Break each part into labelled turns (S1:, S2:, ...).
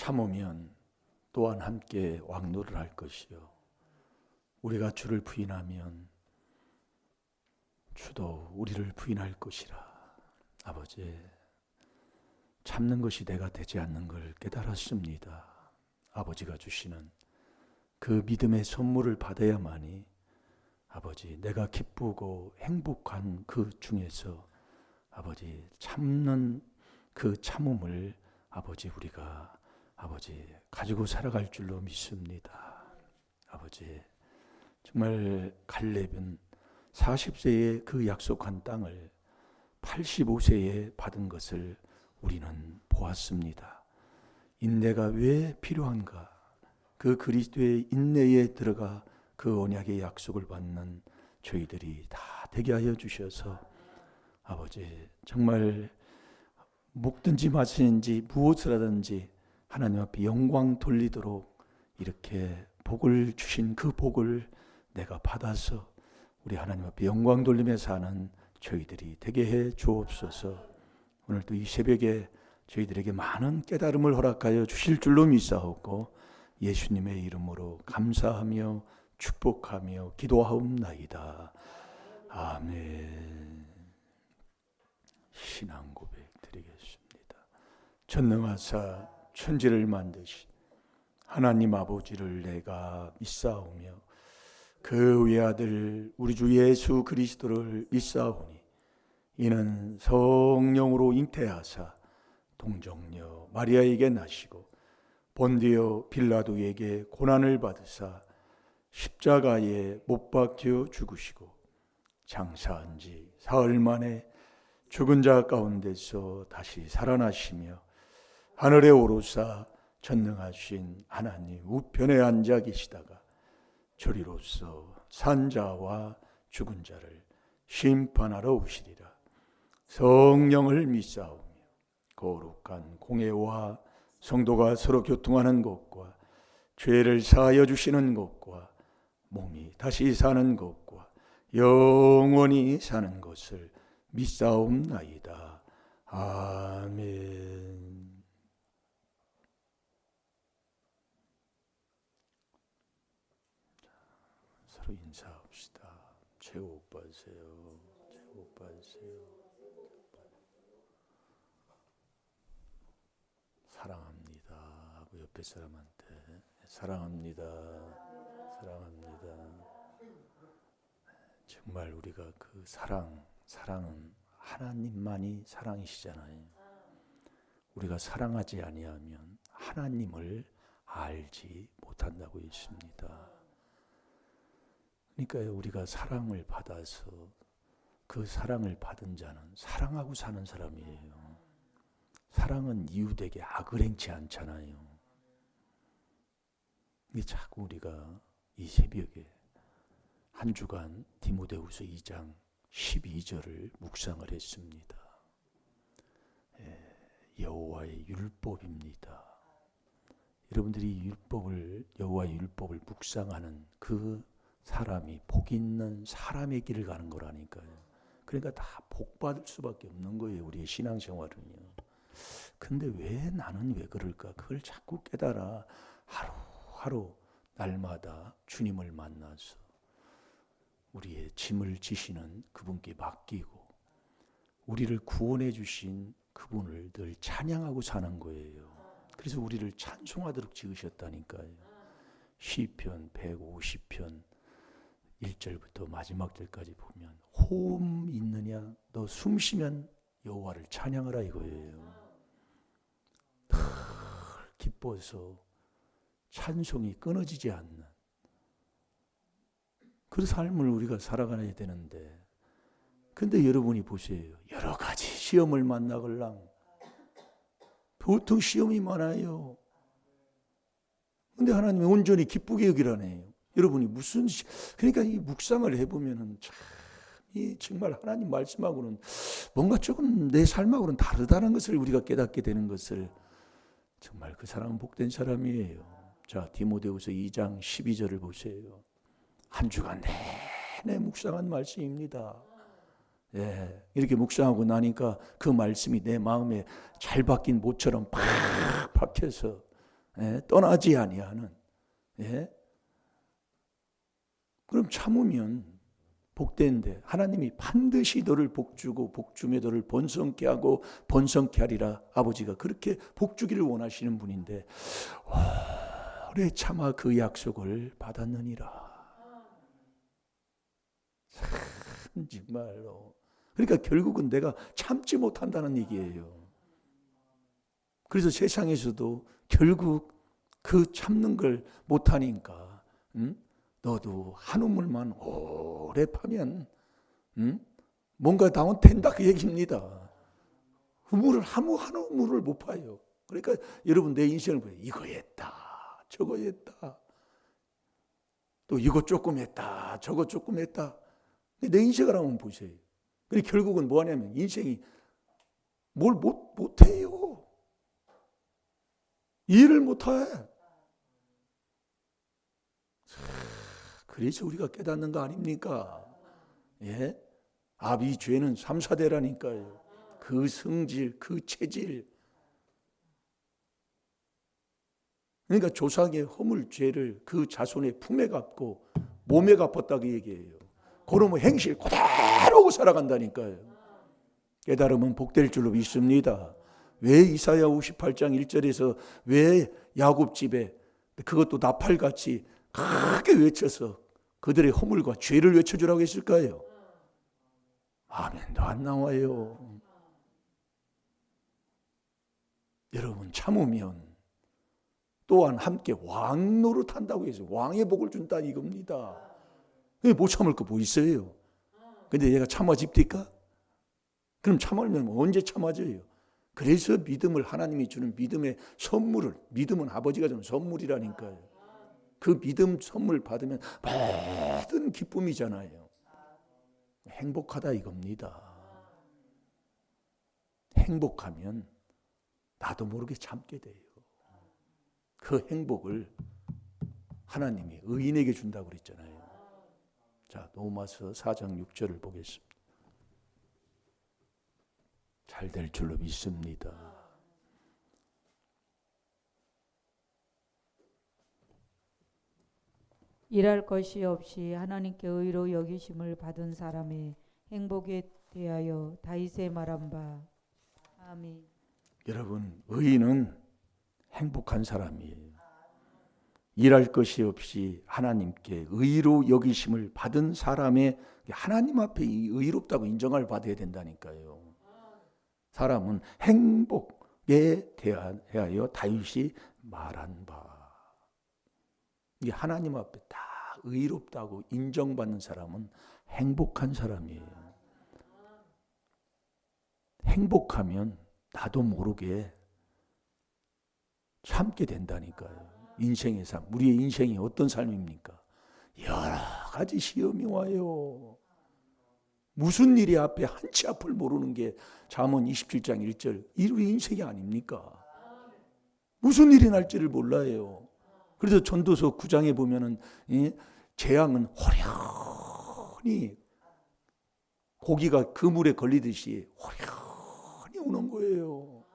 S1: 참으면 또한 함께 왕노를 할 것이요 우리가 주를 부인하면 주도 우리를 부인할 것이라. 아버지, 참는 것이 내가 되지 않는 걸 깨달았습니다. 아버지가 주시는 그 믿음의 선물을 받아야만이 아버지 내가 기쁘고 행복한 그 중에서 아버지 참는 그 참음을 아버지 우리가 아버지 가지고 살아갈 줄로 믿습니다. 아버지 정말 갈렙은 40세에 그 약속한 땅을 85세에 받은 것을 우리는 보았습니다. 인내가 왜 필요한가? 그 그리스도의 인내에 들어가 그 언약의 약속을 받는 저희들이 다 되게 하여 주셔서 아버지 정말 먹든지 마시는지 무엇을 하든지 하나님 앞에 영광 돌리도록 이렇게 복을 주신 그 복을 내가 받아서 우리 하나님 앞에 영광 돌리며 사는 저희들이 되게 해 주옵소서. 오늘도 이 새벽에 저희들에게 많은 깨달음을 허락하여 주실 줄로 믿사옵고 예수님의 이름으로 감사하며 축복하며 기도하옵나이다. 아멘. 신앙 고백 드리겠습니다. 전능하사 천지를 만드신 하나님 아버지를 내가 믿사오며 그 외아들 우리 주 예수 그리스도를 믿사오니 이는 성령으로 잉태하사 동정녀 마리아에게 나시고 본디오 빌라도에게 고난을 받으사 십자가에 못 박혀 죽으시고 장사한 지 사흘 만에 죽은 자 가운데서 다시 살아나시며 하늘에 오르사 전능하신 하나님 우편에 앉아 계시다가 저리로서 산 자와 죽은 자를 심판하러 오시리라. 성령을 믿사오며 거룩한 공회와 성도가 서로 교통하는 것과 죄를 사하여 주시는 것과 몸이 다시 사는 것과 영원히 사는 것을 믿사옵나이다. 아멘. 서로 인사합시다. 최고 받으세요. 최고 받으세요. 사랑합니다. 하고 옆에 사람한테 사랑합니다. 사랑합니다. 정말 우리가 그 사랑은 하나님만이 사랑이시잖아요. 우리가 사랑하지 아니하면 하나님을 알지 못한다고 했습니다. 그러니까 우리가 사랑을 받아서 그 사랑을 받은 자는 사랑하고 사는 사람이에요. 사랑은 이웃에게 악을 행치 않잖아요. 근데 자꾸 우리가 이 새벽에 한 주간 디모데후서 2장 12절을 묵상을 했습니다. 여호와의 율법입니다. 여러분들이 여호와의 율법을 묵상하는 그 사람이 복 있는 사람의 길을 가는 거라니까요. 그러니까 다 복 받을 수밖에 없는 거예요. 우리의 신앙생활은요. 근데 나는 왜 그럴까? 그걸 자꾸 깨달아 하루하루 날마다 주님을 만나서 우리의 짐을 지시는 그분께 맡기고 우리를 구원해 주신 그분을 늘 찬양하고 사는 거예요. 그래서 우리를 찬송하도록 지으셨다니까요. 시편 150편 1절부터 마지막 절까지 보면 호흡 있느냐 너 숨 쉬면 여호와를 찬양하라 이거예요. 늘 기뻐서 찬송이 끊어지지 않는 그 삶을 우리가 살아가야 되는데 근데 여러분이 보세요. 여러 가지 시험을 만나걸랑 보통 시험이 많아요. 근데 하나님이 온전히 기쁘게 여기라네요. 여러분이 그러니까 이 묵상을 해보면은 정말 하나님 말씀하고는 뭔가 조금 내 삶하고는 다르다는 것을 우리가 깨닫게 되는 것을 정말 그 사람은 복된 사람이에요. 자, 디모데후서 2장 12절을 보세요. 한 주간 내내 묵상한 말씀입니다. 이렇게 묵상하고 나니까 그 말씀이 내 마음에 잘 박힌 못처럼 팍 박혀서 떠나지 아니하는. 그럼 참으면 복되는데 하나님이 반드시 너를 복주고 복주며 너를 번성케 하고 번성케 하리라. 아버지가 그렇게 복주기를 원하시는 분인데 오래 참아 그 약속을 받았느니라. 참 정말로. 그러니까 결국은 내가 참지 못한다는 얘기예요. 그래서 세상에서도 결국 그 참는 걸 못하니까 너도 한 우물만 오래 파면 뭔가 다운된다 그 얘기입니다. 우물을 한 우물을 못 파요. 그러니까 여러분 내 인생을 보세요. 이거 했다 저거 했다 또 이거 조금 했다 저거 조금 했다. 내 인생을 한번 보세요. 그리고 결국은 뭐 하냐면 인생이 뭘 못해요. 일을 못해. 그래서 우리가 깨닫는 거 아닙니까? 이 죄는 3, 4대라니까요. 그 성질, 그 체질. 그러니까 조상의 허물 죄를 그 자손의 품에 갚고 몸에 갚았다고 얘기해요. 그러면 행실 그대로 살아간다니까요. 깨달으면 복될 줄로 믿습니다. 왜 이사야 58장 1절에서 왜 야곱 집에 그것도 나팔같이 크게 외쳐서 그들의 허물과 죄를 외쳐주라고 했을까요? 아멘도 안 나와요. 여러분 참으면 또한 함께 왕 노릇한다고 해서 왕의 복을 준다 이겁니다. 못 참을 거 뭐 있어요? 근데 얘가 참아집니까? 그럼 참으면 언제 참아져요? 그래서 믿음을 하나님이 주는 믿음의 선물을, 믿음은 아버지가 주는 선물이라니까요. 그 믿음 선물 받으면 모든 기쁨이잖아요. 행복하다 이겁니다. 행복하면 나도 모르게 참게 돼요. 그 행복을 하나님이 의인에게 준다고 그랬잖아요. 자, 로마서 4장 6절을 보겠습니다. 잘 될 줄로 믿습니다.
S2: 일할 것이 없이 하나님께 의로 여기심을 받은 사람의 행복에 대하여 다윗의 말한 바. 아멘.
S1: 여러분, 의인은 행복한 사람이에요. 일할 것이 없이 하나님께 의로 여기심을 받은 사람의 하나님 앞에 의롭다고 인정을 받아야 된다니까요. 사람은 행복에 대하여 다윗이 말한 바. 이 하나님 앞에 다 의롭다고 인정받는 사람은 행복한 사람이에요. 행복하면 나도 모르게 참게 된다니까요. 인생의 삶, 우리의 인생이 어떤 삶입니까? 여러 가지 시험이 와요. 무슨 일이 앞에 한치 앞을 모르는 게 잠언 27장 1절 우리 인생이 아닙니까? 무슨 일이 날지를 몰라요. 그래서 전도서 9장에 보면은 재앙은 호련히 고기가 그물에 걸리듯이 호련히 오는 거예요.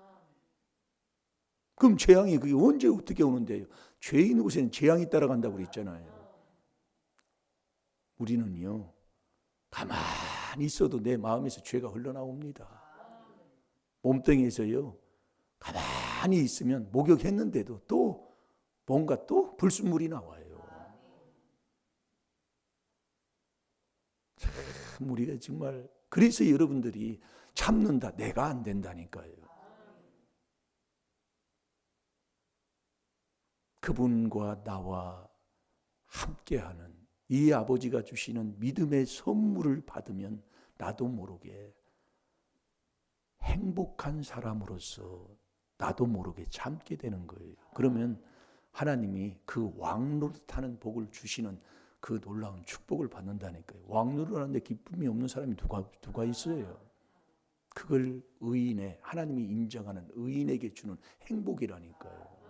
S1: 그럼 재앙이 그게 언제 어떻게 오는데요? 죄 있는 곳에는 재앙이 따라간다고 그랬잖아요. 우리는요 가만히 있어도 내 마음에서 죄가 흘러나옵니다. 몸뚱이에서요 가만히 있으면 목욕했는데도 또 뭔가 또 불순물이 나와요. 참 우리가 정말 그래서 여러분들이 참는다. 내가 안 된다니까요. 그분과 나와 함께하는 이 아버지가 주시는 믿음의 선물을 받으면 나도 모르게 행복한 사람으로서 나도 모르게 참게 되는 거예요. 그러면 하나님이 그 왕노릇하는 복을 주시는 그 놀라운 축복을 받는다니까요. 왕노릇하는데 기쁨이 없는 사람이 누가 있어요? 그걸 의인의 하나님이 인정하는 의인에게 주는 행복이라니까요.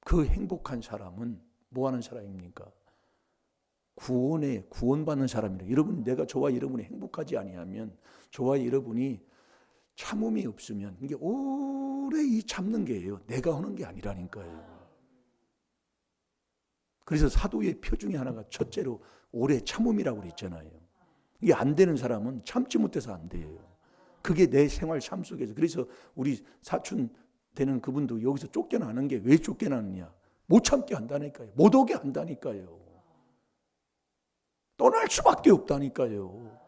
S1: 그 행복한 사람은 뭐 하는 사람입니까? 구원받는 사람이라. 여러분, 내가 저와 여러분이 행복하지 아니하면 저와 여러분이 참음이 없으면 이게 오래 이 참는 게예요. 내가 하는 게 아니라니까요. 그래서 사도의 표 중에 하나가 첫째로 오래 참음이라고 그랬잖아요. 이게 안 되는 사람은 참지 못해서 안 돼요. 그게 내 생활 삶 속에서. 그래서 우리 사촌 되는 그분도 여기서 쫓겨나는 게 왜 쫓겨나느냐? 못 참게 한다니까요. 못 오게 한다니까요. 떠날 수밖에 없다니까요.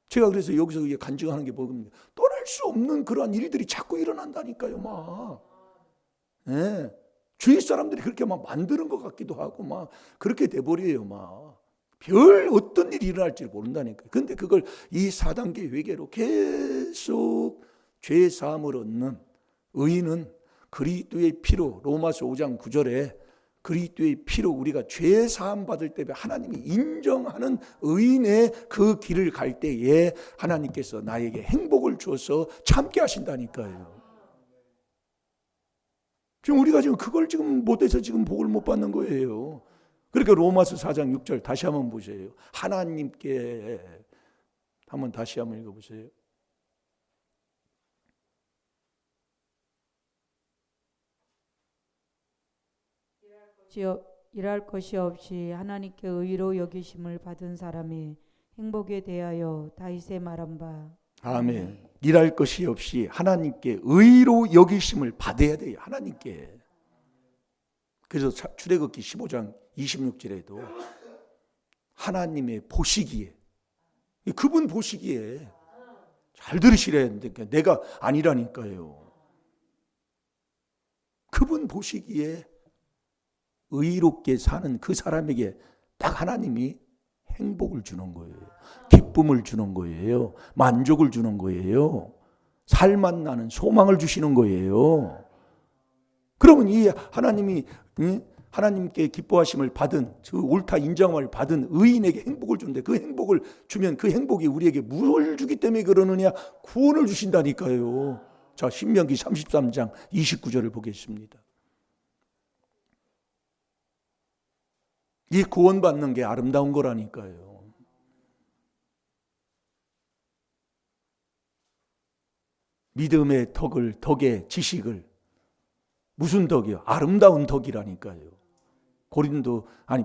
S1: 제가 그래서 여기서 간증하는 게 뭐냐면 떠날 수 없는 그러한 일들이 자꾸 일어난다니까요. 막. 네. 주위 사람들이 그렇게 막 만드는 것 같기도 하고 막 그렇게 돼버려요. 막. 별 어떤 일이 일어날지 모른다니까요. 그런데 그걸 이 4단계 회개로 계속 죄 사함을 얻는 의인은 그리스도의 피로 로마서 5장 9절에 그리스도의 피로 우리가 죄 사함 받을 때 하나님이 인정하는 의인의 그 길을 갈 때에 하나님께서 나에게 행복을 주어서 참게 하신다니까요. 지금 우리가 지금 그걸 지금 못해서 지금 복을 못 받는 거예요. 그러니까 로마서 4장 6절 다시 한번 보세요. 하나님께 한번 다시 한번 읽어보세요.
S2: 일할 것이 없이 하나님께 의로 여기심을 받은 사람의 행복에 대하여 다윗의 말한 바.
S1: 아멘. 일할 것이 없이 하나님께 의로 여기심을 받아야 돼요. 하나님께. 그래서 출애굽기 15장 26절에도 하나님의 보시기에, 그분 보시기에 잘 들으시래야 되니까 내가 아니라니까요. 그분 보시기에 의롭게 사는 그 사람에게 딱 하나님이 행복을 주는 거예요. 기쁨을 주는 거예요. 만족을 주는 거예요. 살맛 나는 소망을 주시는 거예요. 그러면 이 하나님이 하나님께 기뻐하심을 받은 그 옳다 인정을 받은 의인에게 행복을 주는데 그 행복을 주면 그 행복이 우리에게 뭘 주기 때문에 그러느냐? 구원을 주신다니까요. 자, 신명기 33장 29절을 보겠습니다. 이 구원받는 게 아름다운 거라니까요. 믿음의 덕의 지식을 무슨 덕이요? 아름다운 덕이라니까요.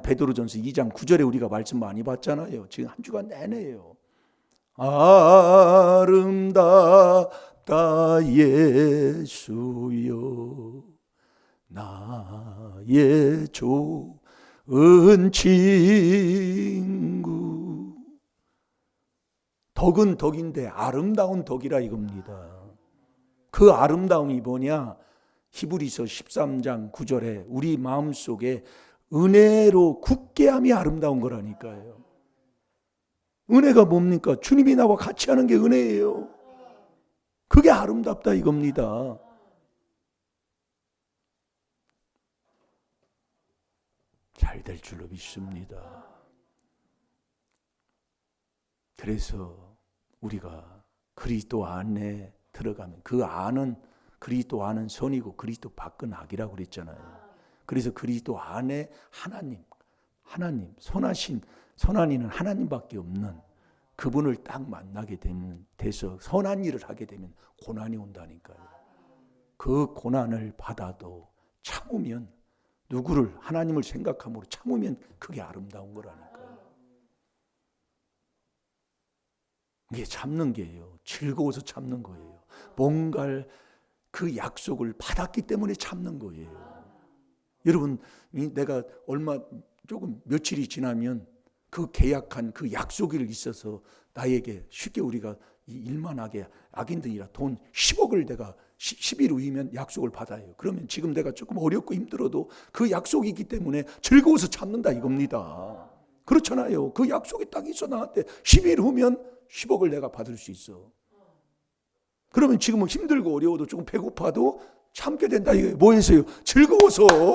S1: 베드로전서 2장 9절에 우리가 말씀 많이 봤잖아요. 지금 한 주간 내내요. 아름답다 예수여 나의 좋은 친구. 덕은 덕인데 아름다운 덕이라 이겁니다. 그 아름다움이 뭐냐? 히브리서 13장 9절에 우리 마음속에 은혜로 굳게 함이 아름다운 거라니까요. 은혜가 뭡니까? 주님이 나와 같이 하는 게 은혜예요. 그게 아름답다 이겁니다. 잘 될 줄로 믿습니다. 그래서 우리가 그리스도 안에 들어가면 그 안은 그리스도 안은 선이고 그리스도 밖은 악이라고 그랬잖아요. 그래서 그리스도 안에 하나님 선한 이는 하나님밖에 없는 그분을 딱 만나게 돼서 선한 일을 하게 되면 고난이 온다니까요. 그 고난을 받아도 참으면 누구를 하나님을 생각함으로 참으면 그게 아름다운 거라니까요. 이게 참는 게예요. 즐거워서 참는 거예요. 뭔가 그 약속을 받았기 때문에 참는 거예요. 여러분, 내가 조금 며칠이 지나면 그 계약한 그 약속이 있어서 나에게 쉽게 우리가 일만 하게 악인들이라 돈 10억을 내가 10일 후이면 약속을 받아요. 그러면 지금 내가 조금 어렵고 힘들어도 그 약속이 있기 때문에 즐거워서 참는다 이겁니다. 그렇잖아요. 그 약속이 딱 있어 나한테 10일 후면 10억을 내가 받을 수 있어. 그러면 지금은 힘들고 어려워도 조금 배고파도 참게 된다 이거예요. 뭐해서요? 즐거워서.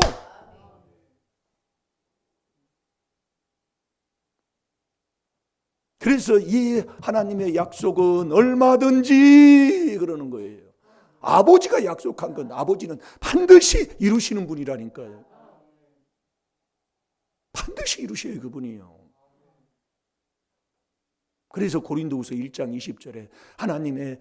S1: 그래서 이 하나님의 약속은 얼마든지 그러는 거예요. 아버지가 약속한 건 아버지는 반드시 이루시는 분이라니까요. 반드시 이루셔요, 그분이요. 그래서 고린도후서 1장 20절에 하나님의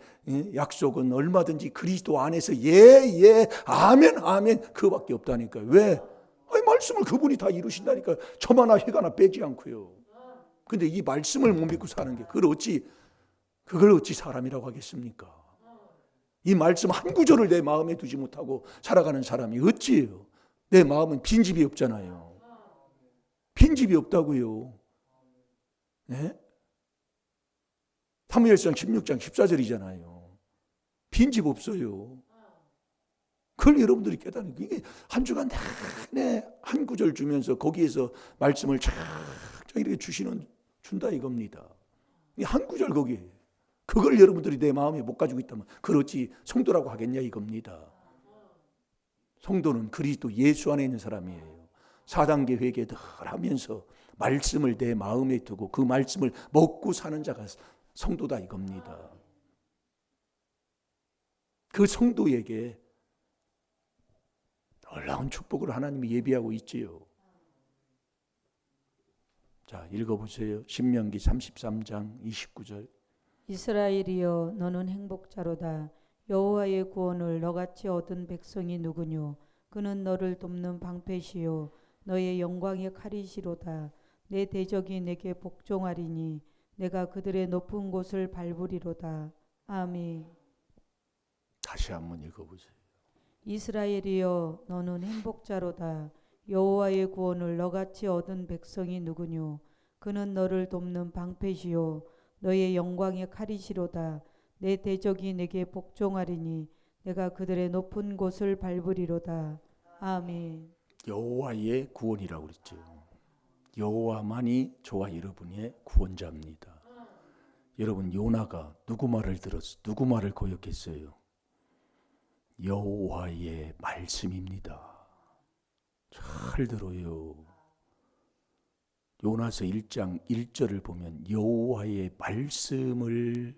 S1: 약속은 얼마든지 그리스도 안에서 예, 아멘, 아멘 그거밖에 없다니까요. 왜? 아니, 말씀을 그분이 다 이루신다니까요. 점 하나 획 하나 빼지 않고요. 근데 이 말씀을 못 믿고 사는 게 그걸 어찌 사람이라고 하겠습니까? 이 말씀 한 구절을 내 마음에 두지 못하고 살아가는 사람이 어찌예요? 내 마음은 빈집이 없잖아요. 빈집이 없다고요. 네? 사무엘상 16장 14절이잖아요. 빈집 없어요. 그걸 여러분들이 깨닫는 게 이게 한 주간 내내 한 구절 주면서 거기에서 말씀을 쫙 이렇게 준다 이겁니다. 이 한 구절 거기에 그걸 여러분들이 내 마음에 못 가지고 있다면 그렇지 성도라고 하겠냐 이겁니다. 성도는 그리스도 예수 안에 있는 사람이에요. 4단계 회개 늘 하면서 말씀을 내 마음에 두고 그 말씀을 먹고 사는 자가 성도다 이겁니다. 그 성도에게 놀라운 축복을 하나님이 예비하고 있지요. 자, 읽어보세요. 신명기 33장 29절.
S2: 이스라엘이여 너는 행복자로다. 여호와의 구원을 너같이 얻은 백성이 누구뇨? 그는 너를 돕는 방패시요 너의 영광의 칼이시로다. 내 대적이 내게 복종하리니 내가 그들의 높은 곳을 밟으리로다. 아멘.
S1: 다시 한번 읽어보세요.
S2: 이스라엘이여 너는 행복자로다. 여호와의 구원을 너같이 얻은 백성이 누구뇨? 그는 너를 돕는 방패시요 너의 영광의 칼이시로다. 내 대적이 내게 복종하리니 내가 그들의 높은 곳을 밟으리로다. 아멘.
S1: 여호와의 구원이라고 그랬죠. 여호와만이 저와 여러분의 구원자입니다. 여러분 요나가 누구 말을 들었어? 누구 말을 거역했어요? 여호와의 말씀입니다. 잘 들어요. 요나서 1장 1절을 보면 여호와의 말씀을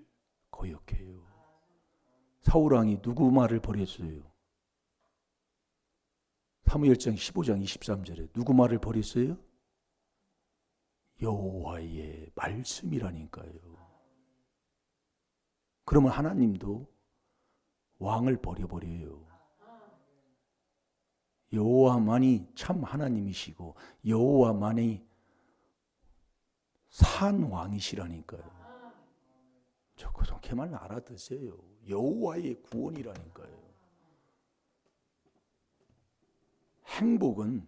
S1: 거역해요. 사울왕이 누구 말을 버렸어요? 사무엘상 15장 23절에 누구 말을 버렸어요? 여호와의 말씀이라니까요. 그러면 하나님도 왕을 버려버려요. 여호와만이 참 하나님이시고 여호와만이 산 왕이시라니까요. 저 그렇게만 알아두세요. 여호와의 구원이라니까요. 행복은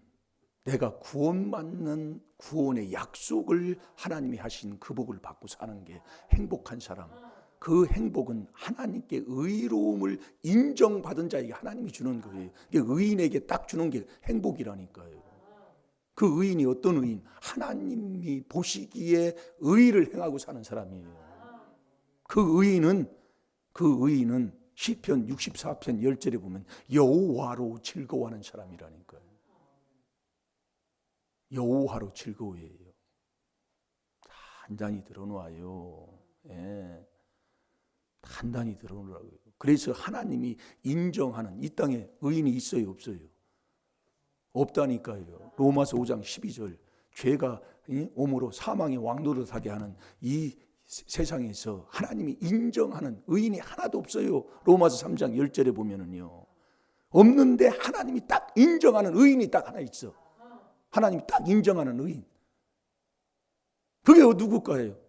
S1: 내가 구원받는 구원의 약속을 하나님이 하신 그 복을 받고 사는 게 행복한 사람. 그 행복은 하나님께 의로움을 인정받은 자에게 하나님이 주는 거예요. 의인에게 딱 주는 게 행복이라니까요. 그 의인이 어떤 의인? 하나님이 보시기에 의를 행하고 사는 사람이에요. 그 의인은 시편 64편 10절에 보면 여호와로 즐거워하는 사람이라니까요. 여호와로 즐거워해요. 단단히 드러놓아요. 예. 단단히 드러놓으라고요. 그래서 하나님이 인정하는 이 땅에 의인이 있어요, 없어요? 없다니까요. 로마서 5장 12절 죄가 오므로 사망의 왕노릇하게 하는 이 세상에서 하나님이 인정하는 의인이 하나도 없어요. 로마서 3장 10절에 보면은요. 없는데 하나님이 딱 인정하는 의인이 딱 하나 있어. 하나님이 딱 인정하는 의인. 그게 누굴까요?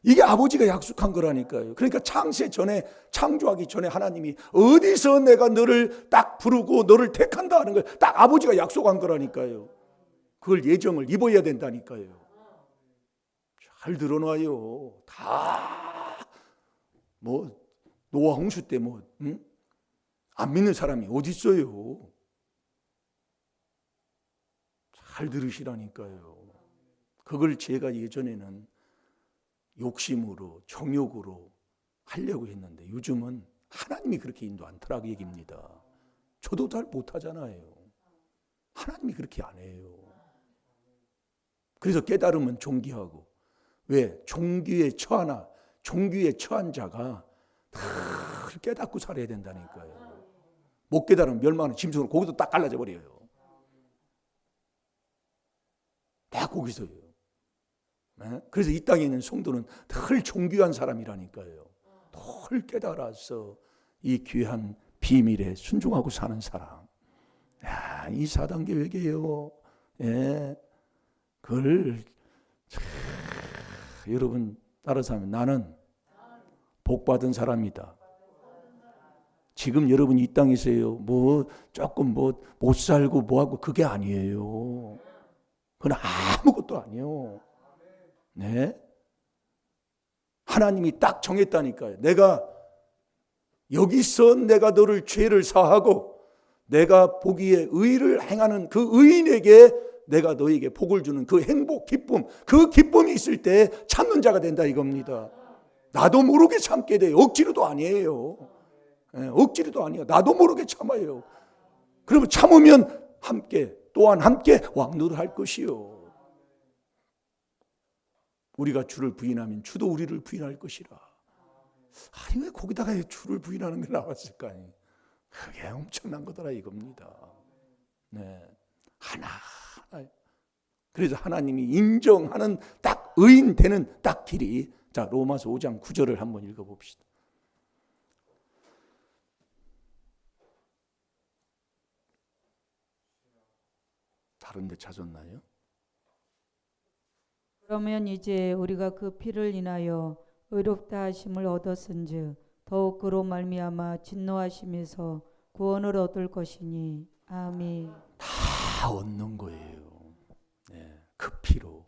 S1: 이게 아버지가 약속한 거라니까요. 그러니까 창세 전에, 창조하기 전에 하나님이 어디서 내가 너를 딱 부르고 너를 택한다 하는 걸 딱 아버지가 약속한 거라니까요. 그걸 예정을 입어야 된다니까요. 잘 드러나요. 다 노아 홍수 때 안 믿는 사람이 어디 있어요. 잘 들으시라니까요. 그걸 제가 예전에는 욕심으로 정욕으로 하려고 했는데 요즘은 하나님이 그렇게 인도 않더라고 얘기입니다. 저도 잘 못하잖아요. 하나님이 그렇게 안 해요. 그래서 깨달으면 존귀하고 왜? 종귀에 처한 자가 다 깨닫고 살아야 된다니까요. 못 깨달으면 멸망하는 짐승으로 거기도 딱 갈라져 버려요. 다 거기서요. 그래서 이 땅에 있는 성도는 덜 존귀한 사람이라니까요. 덜 깨달아서 이 귀한 비밀에 순종하고 사는 사람. 야, 이 4단계 회개요. 예, 그걸 여러분 따라서 하면 나는 복받은 사람이다. 지금 여러분 이 땅에서요, 뭐 조금 뭐 못 살고 뭐하고 그게 아니에요. 그건 아무것도 아니에요. 네? 하나님이 딱 정했다니까요. 내가 여기서 내가 너를 죄를 사하고 내가 보기에 의를 행하는 그 의인에게 내가 너에게 복을 주는 그 행복, 기쁨, 그 기쁨이 있을 때 참는 자가 된다 이겁니다. 나도 모르게 참게 돼요. 억지로도 아니에요. 억지로도 아니에요. 나도 모르게 참아요. 그러면 참으면 함께 또한 함께 왕노를 것이요. 우리가 주를 부인하면 주도 우리를 부인할 것이라. 아니 왜 거기다가 주를 부인하는 게 나왔을까요? 그게 엄청난 거더라 이겁니다. 네, 하나. 그래서 하나님이 인정하는 딱 의인 되는 딱 길이. 자, 로마서 5장 9절을 한번 읽어봅시다. 다른 데 찾았나요?
S2: 그러면 이제 우리가 그 피를 인하여 의롭다 하심을 얻었은즉 더욱 그로 말미암아 진노하심에서 구원을 얻을 것이니 아멘.
S1: 다 얻는 거예요. 네, 그 피로.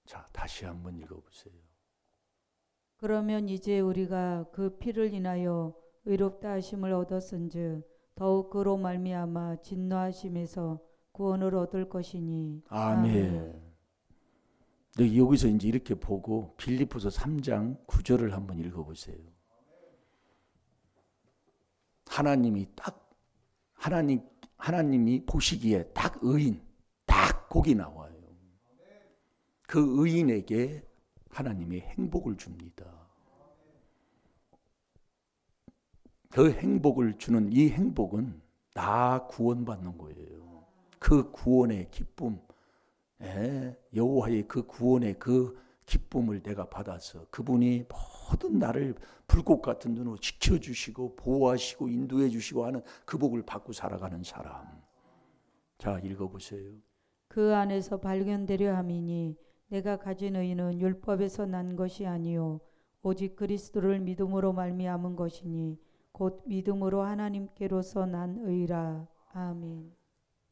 S1: 자, 다시 한번 읽어보세요.
S2: 그러면 이제 우리가 그 피를 인하여 의롭다 하심을 얻었은즉 더욱 그로 말미암아 진노하심에서 구원을 얻을 것이니
S1: 아멘. 네, 여기서 이제 이렇게 보고 빌립보서 3장 9절을 한번 읽어보세요. 하나님이 딱 하나님이 보시기에 딱 의인, 딱 거기 나와요. 그 의인에게 하나님이 행복을 줍니다. 그 행복을 주는 이 행복은 다 구원받는 거예요. 그 구원의 기쁨, 여호와의 그 구원의 그 기쁨을 내가 받아서 그분이 모든 나를 불꽃 같은 눈으로 지켜주시고 보호하시고 인도해 주시고 하는 그 복을 받고 살아가는 사람. 자, 읽어보세요.
S2: 그 안에서 발견되려 함이니 내가 가진 의는 율법에서 난 것이 아니요 오직 그리스도를 믿음으로 말미암은 것이니 곧 믿음으로 하나님께로서 난 의라. 아멘.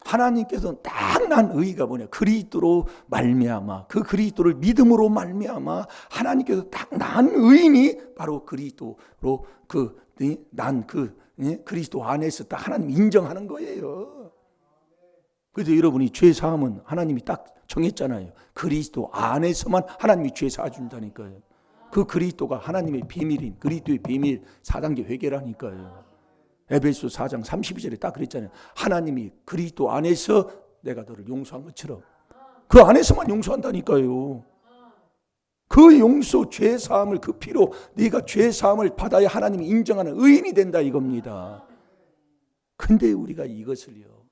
S1: 하나님께서 딱 난 의가 뭐냐? 그리스도로 말미암아, 그 그리스도를 믿음으로 말미암아 하나님께서 딱 난 의인이 바로 그리스도로 그리스도 안에서 딱 하나님 인정하는 거예요. 그래서 여러분이 죄 사함은 하나님이 딱 정했잖아요. 그리스도 안에서만 하나님이 죄 사준다니까요. 그 그리스도가 하나님의 비밀인 그리스도의 비밀 4단계 회개라니까요. 에베소 4장 32절에 딱 그랬잖아요. 하나님이 그리스도 안에서 내가 너를 용서한 것처럼 그 안에서만 용서한다니까요. 그 용서 죄 사함을 그 피로 네가 죄 사함을 받아야 하나님이 인정하는 의인이 된다 이겁니다. 근데 우리가 이것을요.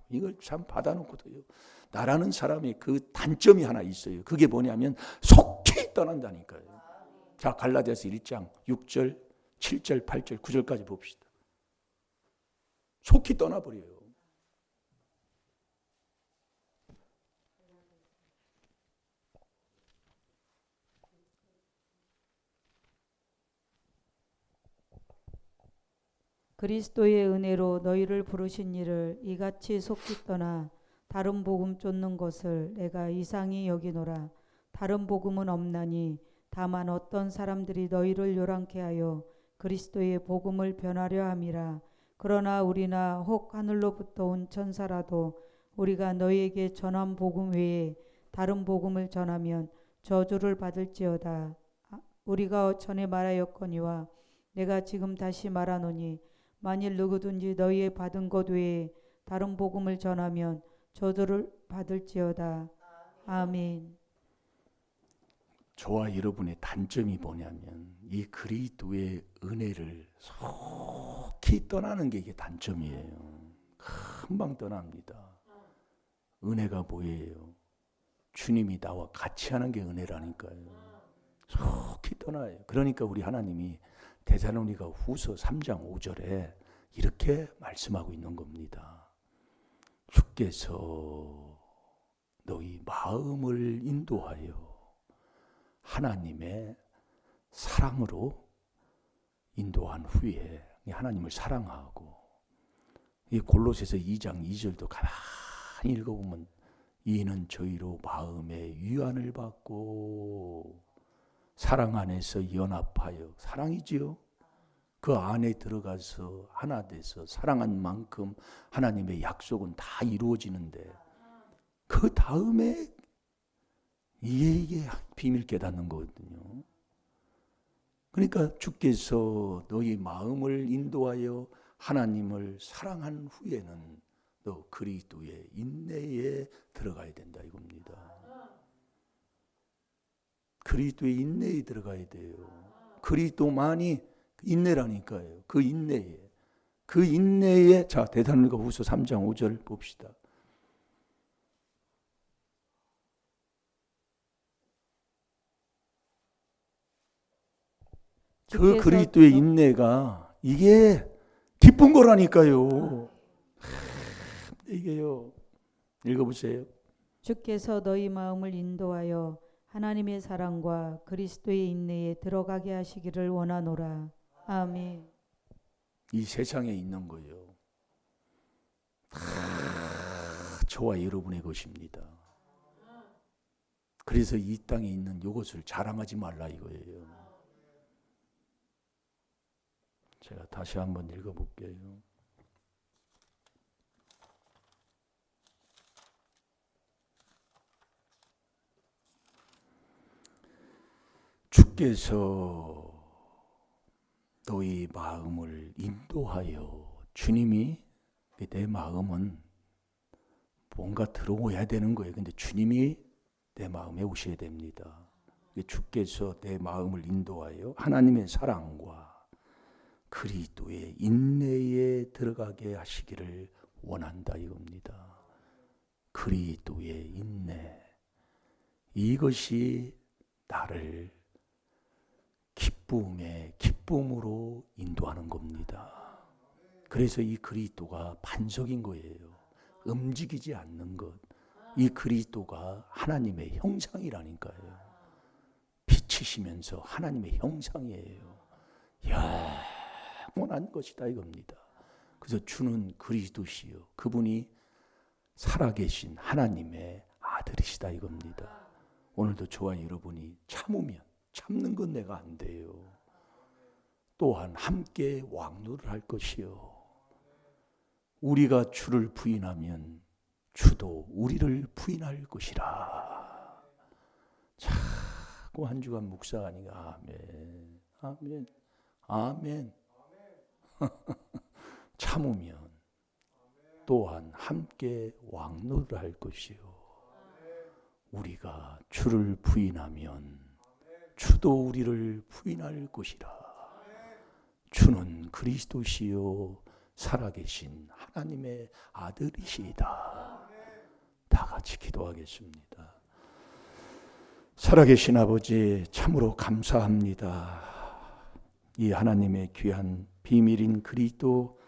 S1: 이걸 참 받아놓고도요. 나라는 사람의 그 단점이 하나 있어요. 그게 뭐냐면 속히 떠난다니까요. 자, 갈라디아서 1장 6절, 7절, 8절, 9절까지 봅시다. 속히 떠나버려요.
S2: 그리스도의 은혜로 너희를 부르신 이를 이같이 속히 떠나 다른 복음 쫓는 것을 내가 이상히 여기노라. 다른 복음은 없나니 다만 어떤 사람들이 너희를 요란케 하여 그리스도의 복음을 변하려 함이라. 그러나 우리나 혹 하늘로부터 온 천사라도 우리가 너희에게 전한 복음 외에 다른 복음을 전하면 저주를 받을지어다. 우리가 전에 말하였거니와 내가 지금 다시 말하노니 만일 누구든지 너희의 받은 것 외에 다른 복음을 전하면 저주를 받을지어다. 아멘.
S1: 저와 여러분의 단점이 뭐냐면 이 그리스도의 은혜를 속히 떠나는 게 이게 단점이에요. 금방 떠납니다. 은혜가 뭐예요? 주님이 나와 같이 하는 게 은혜라니까요. 속히 떠나요. 그러니까 우리 하나님이 데살로니가 후서 3장 5절에 이렇게 말씀하고 있는 겁니다. 주께서 너희 마음을 인도하여 하나님의 사랑으로 인도한 후에 하나님을 사랑하고, 이 골로새서 2장 2절도 가만히 읽어보면 이는 저희로 마음의 위안을 받고 사랑 안에서 연합하여, 사랑이지요. 그 안에 들어가서 하나 돼서 사랑한 만큼 하나님의 약속은 다 이루어지는데, 그 다음에 이게 비밀 깨닫는 거거든요. 그러니까 주께서 너희 마음을 인도하여 하나님을 사랑한 후에는 너 그리스도의 인내에 들어가야 된다 이겁니다. 그리스도의 인내에 들어가야 돼요. 그리스도만이 인내라니까요. 그 인내에 자, 데살로니가 후서 3장 5절 봅시다. 그 그리스도의 인내가 이게 기쁜 거라니까요. 이게요. 읽어보세요.
S2: 주께서 너희 마음을 인도하여 하나님의 사랑과 그리스도의 인내에 들어가게 하시기를 원하노라. 아멘.
S1: 이 세상에 있는 거예요. 다 저와 여러분의 것입니다. 그래서 이 땅에 있는 이것을 자랑하지 말라 이거예요. 제가 다시 한번 읽어볼게요. 주께서 너희 마음을 인도하여, 주님이 내 마음은 뭔가 들어오야 되는 거예요. 근데 주님이 내 마음에 오셔야 됩니다. 주께서 내 마음을 인도하여 하나님의 사랑과 그리스도의 인내에 들어가게 하시기를 원한다 이겁니다. 그리스도의 인내, 이것이 나를 기쁨으로 인도하는 겁니다. 그래서 이 그리스도가 반석인 거예요. 움직이지 않는 것. 이 그리스도가 하나님의 형상이라니까요. 빛이시면서 하나님의 형상이에요. 영원한 것이다 이겁니다. 그래서 주는 그리스도시요, 그분이 살아계신 하나님의 아들이시다 이겁니다. 오늘도 저와 여러분이 참으면, 참는 건 내가 안 돼요. 또한 함께 왕노를 할 것이요, 우리가 주를 부인하면 주도 우리를 부인할 것이라. 자꾸 한 주간 묵상하니까 아멘, 아멘, 아멘. 참으면 또한 함께 왕노를 할 것이요, 우리가 주를 부인하면 주도 우리를 부인할 것이라. 주는 그리스도시요 살아계신 하나님의 아들이시다. 다 같이 기도하겠습니다. 살아계신 아버지, 참으로 감사합니다. 이 하나님의 귀한 비밀인 그리스도,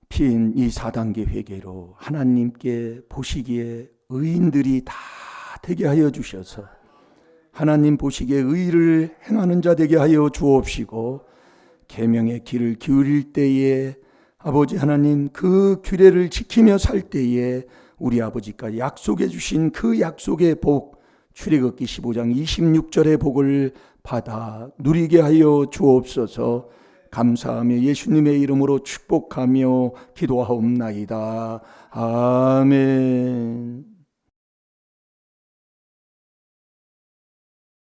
S1: 피인 이 4단계 회개로 하나님께 보시기에 의인들이 다 되게 하여 주셔서 하나님 보시기에 의를 행하는 자 되게 하여 주옵시고, 계명의 길을 기울일 때에 아버지 하나님 그 규례를 지키며 살 때에 우리 아버지가 약속해 주신 그 약속의 복, 출애굽기 15장 26절의 복을 받아 누리게 하여 주옵소서. 감사하며 예수님의 이름으로 축복하며 기도하옵나이다. 아멘.